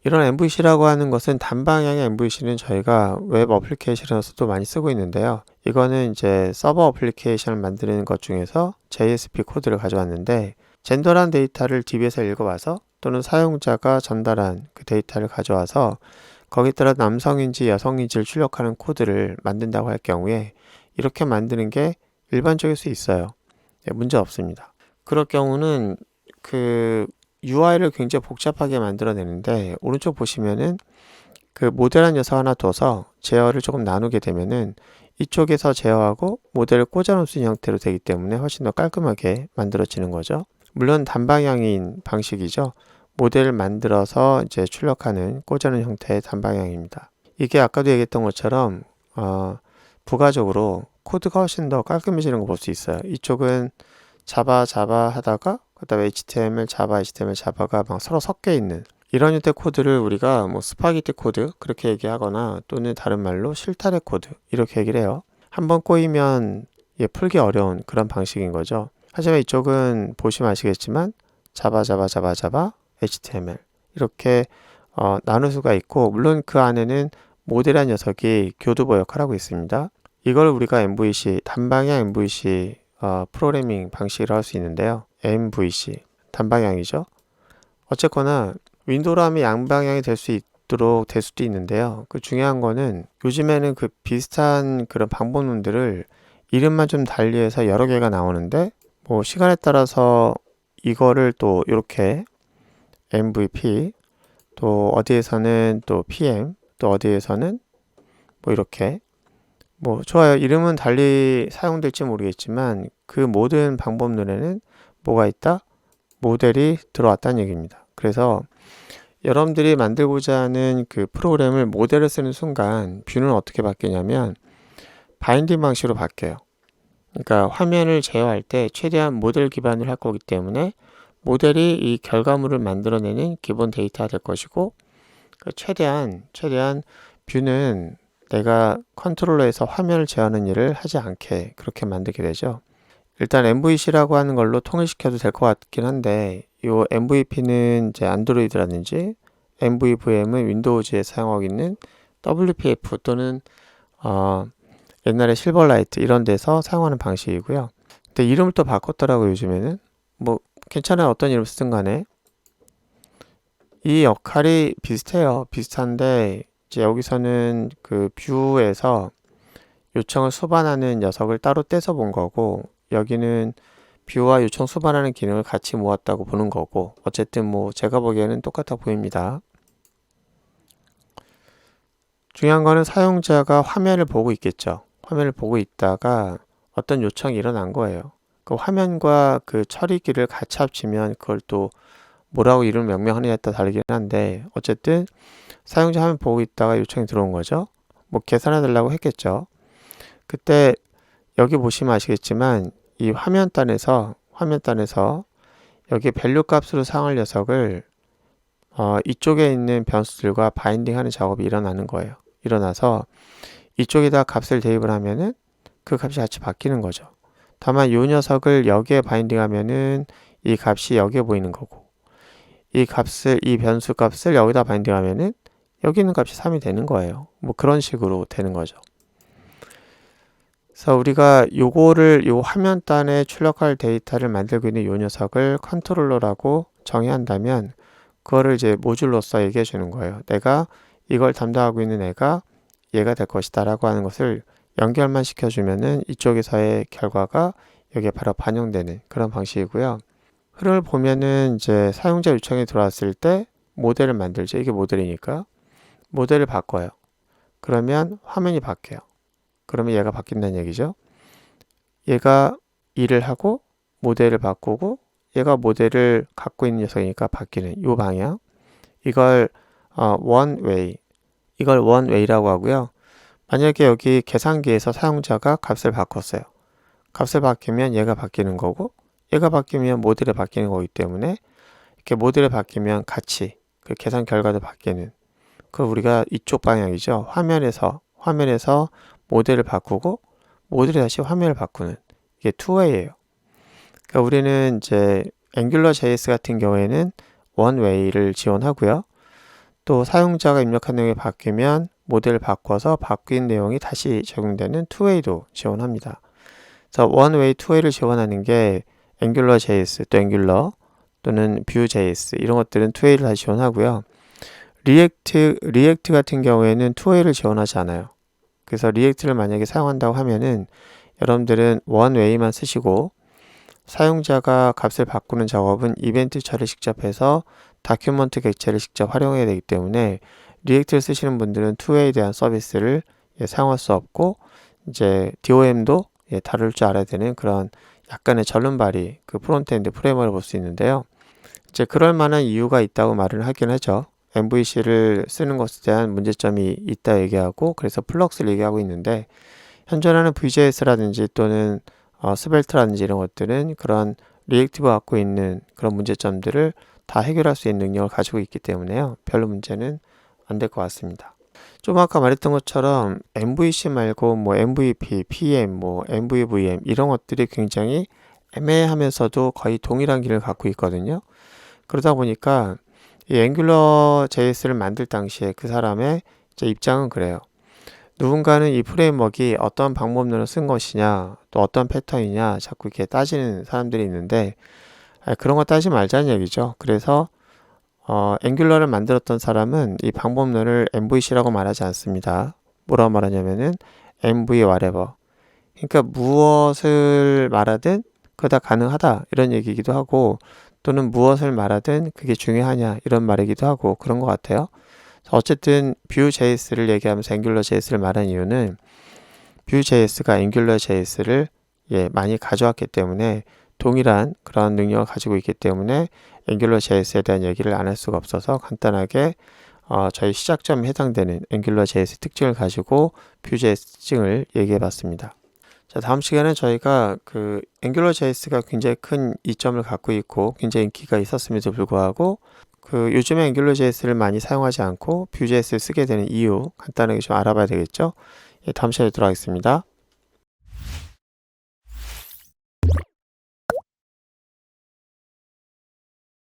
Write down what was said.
이런 MVC라고 하는 것은 단방향의 MVC는 저희가 웹 어플리케이션에서도 많이 쓰고 있는데요. 이거는 이제 서버 어플리케이션을 만드는 것 중에서 JSP 코드를 가져왔는데 젠더란 데이터를 DB에서 읽어와서 또는 사용자가 전달한 그 데이터를 가져와서 거기에 따라 남성인지 여성인지를 출력하는 코드를 만든다고 할 경우에 이렇게 만드는 게 일반적일 수 있어요. 문제 없습니다. 그럴 경우는 그 UI를 굉장히 복잡하게 만들어내는데 오른쪽 보시면은 그 모델한 녀석 하나 둬서 제어를 조금 나누게 되면은 이쪽에서 제어하고 모델을 꽂아놓을 수 있는 형태로 되기 때문에 훨씬 더 깔끔하게 만들어지는 거죠. 물론 단방향인 방식이죠. 모델을 만들어서 이제 출력하는 꽂아놓은 형태의 단방향입니다. 이게 아까도 얘기했던 것처럼 부가적으로 코드가 훨씬 더 깔끔해지는 거 볼 수 있어요. 이쪽은 자바 하다가 그 다음에 HTML 자바가 막 서로 섞여 있는 이런 형태 코드를 우리가 뭐 스파게티 코드 그렇게 얘기하거나 또는 다른 말로 실타래 코드 이렇게 얘기를 해요. 한번 꼬이면 풀기 어려운 그런 방식인 거죠. 하지만 이쪽은 보시면 아시겠지만 자바 HTML 이렇게 나눌 수가 있고 물론 그 안에는 모델한 녀석이 교두보 역할을 하고 있습니다. 이걸 우리가 MVC 단방향 MVC 프로그래밍 방식으로 할 수 있는데요. MVC 단방향이죠. 어쨌거나 윈도우로 하면 양방향이 될 수 있도록 될 수도 있는데요. 그 중요한 거는 요즘에는 그 비슷한 그런 방법론들을 이름만 좀 달리해서 여러 개가 나오는데 뭐 시간에 따라서 이거를 또 이렇게 MVP 또 어디에서는 또 PM 또 어디에서는 뭐 이렇게 뭐 좋아요. 이름은 달리 사용될지 모르겠지만 그 모든 방법론에는 뭐가 있다? 모델이 들어왔다는 얘기입니다. 그래서 여러분들이 만들고자 하는 그 프로그램을 모델을 쓰는 순간 뷰는 어떻게 바뀌냐면 바인딩 방식으로 바뀌어요. 그러니까 화면을 제어할 때 최대한 모델 기반으로 할 거기 때문에 모델이 이 결과물을 만들어내는 기본 데이터가 될 것이고 최대한 뷰는 내가 컨트롤러에서 화면을 제어하는 일을 하지 않게 그렇게 만들게 되죠. 일단 MVC라고 하는 걸로 통일시켜도 될 것 같긴 한데 이 MVP는 이제 안드로이드라든지 MVVM은 윈도우즈에 사용하고 있는 WPF 또는 옛날에 실버라이트 이런 데서 사용하는 방식이고요. 근데 이름을 또 바꿨더라고요. 요즘에는 뭐 괜찮아요. 어떤 이름 쓰든 간에 이 역할이 비슷해요. 비슷한데 이제 여기서는 그 뷰에서 요청을 수반하는 녀석을 따로 떼서 본 거고 여기는 뷰와 요청 수반하는 기능을 같이 모았다고 보는 거고 어쨌든 뭐 제가 보기에는 똑같아 보입니다. 중요한 거는 사용자가 화면을 보고 있겠죠. 화면을 보고 있다가 어떤 요청이 일어난 거예요. 그 화면과 그 처리기를 같이 합치면 그걸 또 뭐라고 이름을 명명하느냐에 따라 다르긴 한데 어쨌든 사용자 화면 보고 있다가 요청이 들어온 거죠. 뭐 계산해 달라고 했겠죠. 그때 여기 보시면 아시겠지만 이 화면단에서 여기 밸류 값으로 사용할 녀석을 이쪽에 있는 변수들과 바인딩 하는 작업이 일어나는 거예요. 일어나서 이쪽에다 값을 대입을 하면은 그 값이 같이 바뀌는 거죠. 다만 이 녀석을 여기에 바인딩 하면은 이 값이 여기에 보이는 거고 이 변수 값을 여기다 바인딩 하면은 여기 있는 값이 3이 되는 거예요. 뭐 그런 식으로 되는 거죠. 그래서 우리가 요 화면단에 출력할 데이터를 만들고 있는 요 녀석을 컨트롤러라고 정의한다면 그거를 이제 모듈로서 얘기해 주는 거예요. 내가 이걸 담당하고 있는 애가 얘가 될 것이다 라고 하는 것을 연결만 시켜주면은 이쪽에서의 결과가 여기에 바로 반영되는 그런 방식이고요. 흐름을 보면은 이제 사용자 요청이 들어왔을 때 모델을 만들죠. 이게 모델이니까 모델을 바꿔요. 그러면 화면이 바뀌어요. 그러면 얘가 바뀐다는 얘기죠. 얘가 일을 하고 모델을 바꾸고 얘가 모델을 갖고 있는 녀석이니까 바뀌는 이 방향. 이걸 one way라고 하고요. 만약에 여기 계산기에서 사용자가 값을 바꿨어요. 값을 바뀌면 얘가 바뀌는 거고 얘가 바뀌면 모델이 바뀌는 거기 때문에 이렇게 모델이 바뀌면 같이 그 계산 결과도 바뀌는 그 우리가 이쪽 방향이죠. 화면에서 모델을 바꾸고 모델이 다시 화면을 바꾸는 이게 투웨이예요. 그러니까 우리는 이제 앵귤러 JS 같은 경우에는 원웨이를 지원하고요. 또 사용자가 입력한 내용이 바뀌면 모델을 바꿔서 바뀐 내용이 다시 적용되는 투웨이도 지원합니다. 그래서 원웨이, 투웨이를 지원하는 게 앵귤러.js, 또 앵귤러 또는 뷰.js 이런 것들은 투웨이를 다 지원하고요. 리액트 같은 경우에는 투웨이를 지원하지 않아요. 그래서 리액트를 만약에 사용한다고 하면은 여러분들은 원웨이만 쓰시고 사용자가 값을 바꾸는 작업은 이벤트 처리를 직접 해서 다큐먼트 객체를 직접 활용해야 되기 때문에 리액트를 쓰시는 분들은 투웨이에 대한 서비스를 사용할 수 없고 이제 DOM도 다룰 줄 알아야 되는 그런 약간의 절름발이 그 프론트엔드 프레임워크를 볼 수 있는데요. 이제 그럴 만한 이유가 있다고 말을 하긴 하죠. MVC를 쓰는 것에 대한 문제점이 있다 얘기하고 그래서 플럭스를 얘기하고 있는데 현존하는 VJS라든지 또는 스벨트라든지 이런 것들은 그런 리액티브가 갖고 있는 그런 문제점들을 다 해결할 수 있는 능력을 가지고 있기 때문에요. 별로 문제는 안 될 것 같습니다. 좀 아까 말했던 것처럼 MVC 말고 뭐 MVP, PM, 뭐 MVVM 이런 것들이 굉장히 애매하면서도 거의 동일한 기능을 갖고 있거든요. 그러다 보니까 이 앵귤러 JS를 만들 당시에 그 사람의 입장은 그래요. 누군가는 이 프레임워크가 어떤 방법론을 쓴 것이냐 또 어떤 패턴이냐 자꾸 이렇게 따지는 사람들이 있는데 그런 거 따지지 말자는 얘기죠. 그래서 앵귤러를 만들었던 사람은 이 방법론을 MVC라고 말하지 않습니다. 뭐라고 말하냐면은 MV whatever. 그러니까 무엇을 말하든 그거 다 가능하다 이런 얘기이기도 하고 또는 무엇을 말하든 그게 중요하냐 이런 말이기도 하고 그런 것 같아요. 어쨌든 Vue.js를 얘기하면서 앵귤러.js를 말한 이유는 Vue.js가 앵귤러.js를 많이 가져왔기 때문에 동일한 그런 능력을 가지고 있기 때문에 앵귤러.js에 대한 얘기를 안 할 수가 없어서 간단하게 저희 시작점에 해당되는 앵귤러.js 특징을 가지고 Vue.js 특징을 얘기해 봤습니다. 자, 다음 시간에 저희가 그 앵귤러.js가 굉장히 큰 이점을 갖고 있고 굉장히 인기가 있었음에도 불구하고 그 요즘에 앵귤러.js를 많이 사용하지 않고 Vue.js를 쓰게 되는 이유 간단하게 좀 알아봐야 되겠죠? 다음 시간에 뵙도록 하겠습니다.